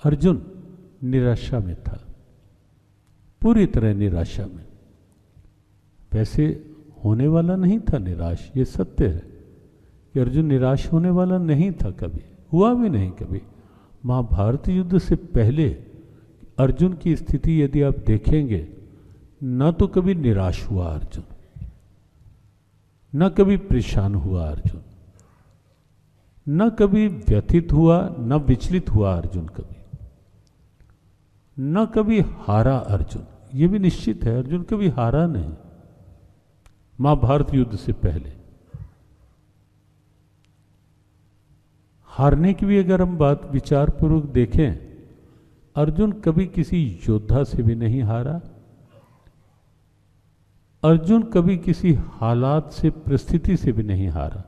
अर्जुन निराशा में था, पूरी तरह निराशा में। वैसे होने वाला नहीं था निराश, ये सत्य है कि अर्जुन निराश होने वाला नहीं था, कभी हुआ भी नहीं कभी। महाभारत युद्ध से पहले अर्जुन की स्थिति यदि आप देखेंगे, न तो कभी निराश हुआ अर्जुन, न कभी परेशान हुआ अर्जुन, न कभी व्यथित हुआ, न विचलित हुआ अर्जुन कभी, न कभी हारा अर्जुन। ये भी निश्चित है अर्जुन कभी हारा नहीं महाभारत युद्ध से पहले। हारने की भी अगर हम बात विचार पूर्वक देखें, अर्जुन कभी किसी योद्धा से भी नहीं हारा। अर्जुन कभी किसी हालात से, परिस्थिति से भी नहीं हारा।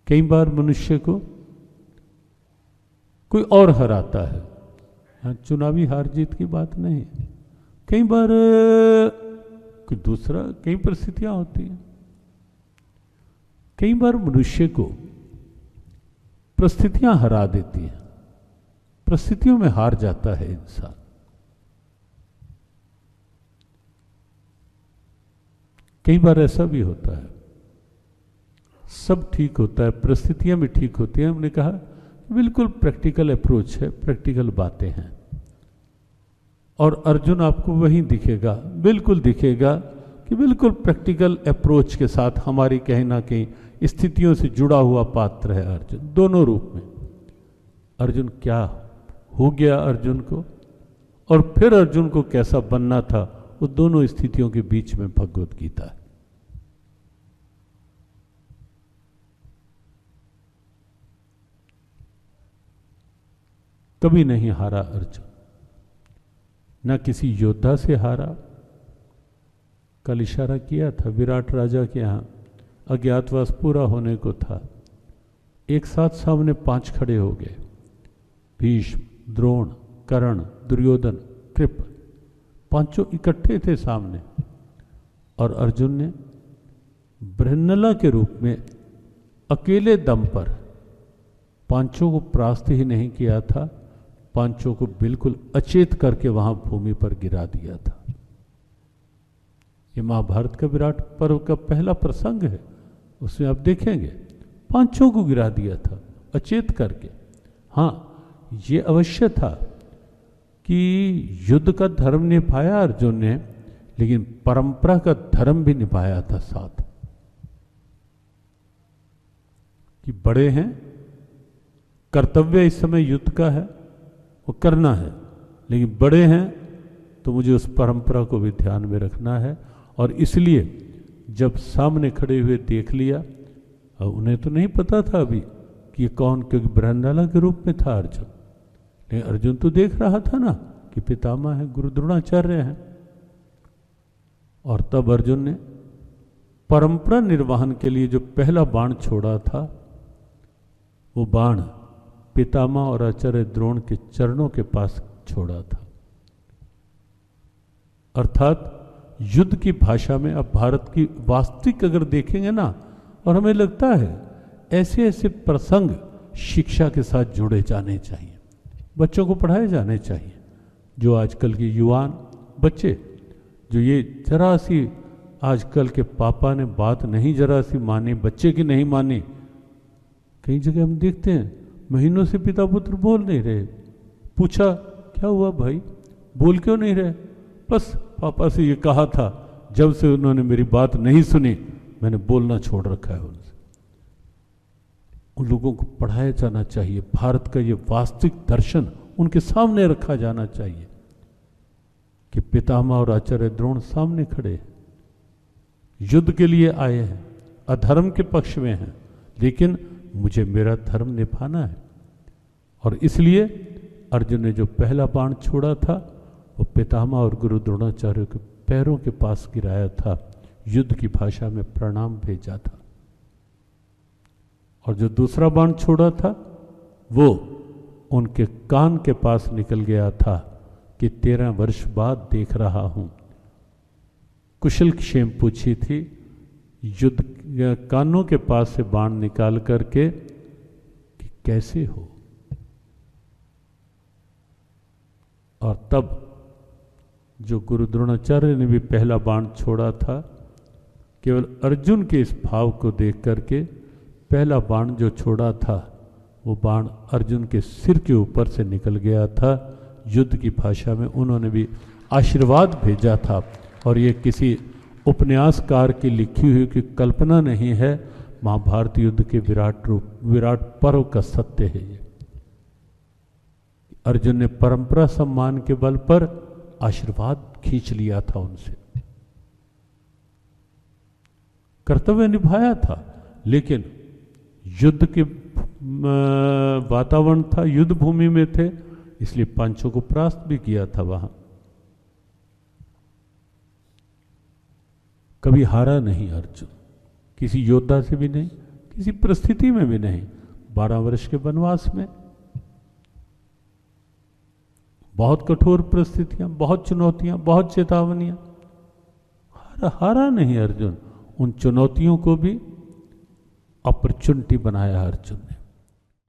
कई बार मनुष्य को कोई और हराता है, यहाँ चुनावी हार जीत की बात नहीं, कई बार कोई दूसरा, कई परिस्थितियां होती हैं। कई बार मनुष्य को परिस्थितियां हरा देती हैं, परिस्थितियों में हार जाता है इंसान। कई बार ऐसा भी होता है, सब ठीक होता है, परिस्थितियां भी ठीक होती हैं। हमने कहा बिल्कुल प्रैक्टिकल अप्रोच है, प्रैक्टिकल बातें हैं, और अर्जुन आपको वही दिखेगा, बिल्कुल दिखेगा कि बिल्कुल प्रैक्टिकल अप्रोच के साथ हमारी कहीं ना कहीं स्थितियों से जुड़ा हुआ पात्र है अर्जुन, दोनों रूप में। अर्जुन क्या हो गया अर्जुन को, और फिर अर्जुन को कैसा बनना था, वो दोनों स्थितियों के बीच में भगवत गीता है। कभी नहीं हारा अर्जुन, न किसी योद्धा से हारा। कल इशारा किया था, विराट राजा के यहाँ अज्ञातवास पूरा होने को था, एक साथ सामने 5 खड़े हो गए, भीष्म, द्रोण, कर्ण, दुर्योधन, कृप, 5 इकट्ठे थे सामने, और अर्जुन ने बृहन्नला के रूप में अकेले दम पर 5 को परास्त ही नहीं किया था, 5 को बिल्कुल अचेत करके वहां भूमि पर गिरा दिया था। ये महाभारत का विराट पर्व का पहला प्रसंग है, उसमें आप देखेंगे 5 को गिरा दिया था अचेत करके। हाँ, ये अवश्य था कि युद्ध का धर्म निभाया अर्जुन ने, लेकिन परंपरा का धर्म भी निभाया था साथ, कि बड़े हैं, कर्तव्य इस समय युद्ध का है, वो करना है, लेकिन बड़े हैं तो मुझे उस परंपरा को भी ध्यान में रखना है। और इसलिए जब सामने खड़े हुए देख लिया, और उन्हें तो नहीं पता था अभी कि ये कौन, क्योंकि बृहन्नला के रूप में था अर्जुन, लेकिन अर्जुन तो देख रहा था ना कि पितामह है, गुरु द्रोणाचार्य हैं। और तब अर्जुन ने परंपरा निर्वहन के लिए जो पहला बाण छोड़ा था, वो बाण पितामह और आचार्य द्रोण के चरणों के पास छोड़ा था। अर्थात युद्ध की भाषा में अब भारत की वास्तविक अगर देखेंगे ना, और हमें लगता है ऐसे ऐसे प्रसंग शिक्षा के साथ जुड़े जाने चाहिए, बच्चों को पढ़ाए जाने चाहिए। जो आजकल के युवान बच्चे, जो ये जरा सी आजकल के पापा ने बात नहीं जरा सी मानी, बच्चे की नहीं मानी, कई जगह हम देखते हैं महीनों से पिता पुत्र बोल नहीं रहे। पूछा क्या हुआ भाई, बोल क्यों नहीं रहे? बस पापा से ये कहा था, जब से उन्होंने मेरी बात नहीं सुनी मैंने बोलना छोड़ रखा है उनसे। उन लोगों को पढ़ाया जाना चाहिए, भारत का ये वास्तविक दर्शन उनके सामने रखा जाना चाहिए कि पितामह और आचार्य द्रोण सामने खड़े हैं, युद्ध के लिए आए हैं, अधर्म के पक्ष में हैं, लेकिन मुझे मेरा धर्म निभाना है। और इसलिए अर्जुन ने जो पहला बाण छोड़ा था, वो पितामह और गुरु द्रोणाचार्य के पैरों के पास गिराया था, युद्ध की भाषा में प्रणाम भेजा था। और जो दूसरा बाण छोड़ा था, वो उनके कान के पास निकल गया था कि 13 वर्ष बाद देख रहा हूं। कुशल क्षेम पूछी थी, युद्ध कानों के पास से बाण निकाल करके कि कैसे हो। और तब जो गुरु द्रोणाचार्य ने भी पहला बाण छोड़ा था, केवल अर्जुन के इस भाव को देख करके पहला बाण जो छोड़ा था वो बाण अर्जुन के सिर के ऊपर से निकल गया था। युद्ध की भाषा में उन्होंने भी आशीर्वाद भेजा था। और ये किसी उपन्यासकार की लिखी हुई की कल्पना नहीं है, महाभारत युद्ध के विराट पर्व का सत्य है ये। अर्जुन ने परंपरा सम्मान के बल पर आशीर्वाद खींच लिया था उनसे, कर्तव्य निभाया था, लेकिन युद्ध के वातावरण था, युद्ध भूमि में थे, इसलिए पांचों को परास्त भी किया था वहां। कभी हारा नहीं अर्जुन, किसी योद्धा से भी नहीं, किसी परिस्थिति में भी नहीं। 12 वर्ष के वनवास में बहुत कठोर परिस्थितियां, बहुत चुनौतियां, बहुत चेतावनियां, हारा नहीं अर्जुन। उन चुनौतियों को भी अपॉर्चुनिटी बनाया अर्जुन ने।